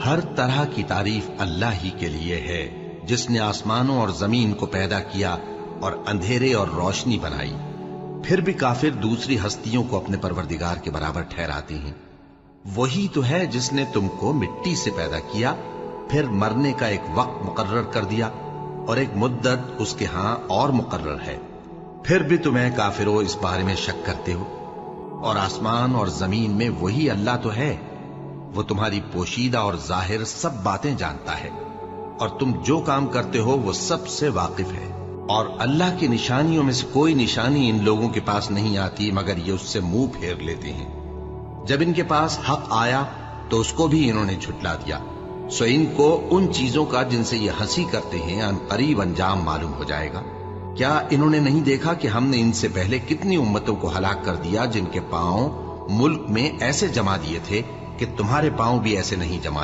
ہر طرح کی تعریف اللہ ہی کے لیے ہے، جس نے آسمانوں اور زمین کو پیدا کیا اور اندھیرے اور روشنی بنائی۔ پھر بھی کافر دوسری ہستیوں کو اپنے پروردگار کے برابر ٹھہراتے ہیں۔ وہی تو ہے جس نے تم کو مٹی سے پیدا کیا، پھر مرنے کا ایک وقت مقرر کر دیا اور ایک مدت اس کے ہاں اور مقرر ہے، پھر بھی تمہیں کافروں اس بارے میں شک کرتے ہو۔ اور آسمان اور زمین میں وہی اللہ تو ہے، وہ تمہاری پوشیدہ اور ظاہر سب باتیں جانتا ہے، اور تم جو کام کرتے ہو وہ سب سے واقف ہے۔ اور اللہ کی نشانیوں میں سے کوئی نشانی ان لوگوں کے پاس نہیں آتی مگر یہ اس سے منہ پھیر لیتے ہیں۔ جب ان کے پاس حق آیا تو اس کو بھی انہوں نے جھٹلا دیا، سو ان کو ان چیزوں کا جن سے یہ ہنسی کرتے ہیں ان قریب انجام معلوم ہو جائے گا۔ کیا انہوں نے نہیں دیکھا کہ ہم نے ان سے پہلے کتنی امتوں کو ہلاک کر دیا جن کے پاؤں ملک میں ایسے جما دیے تھے کہ تمہارے پاؤں بھی ایسے نہیں جمائے؟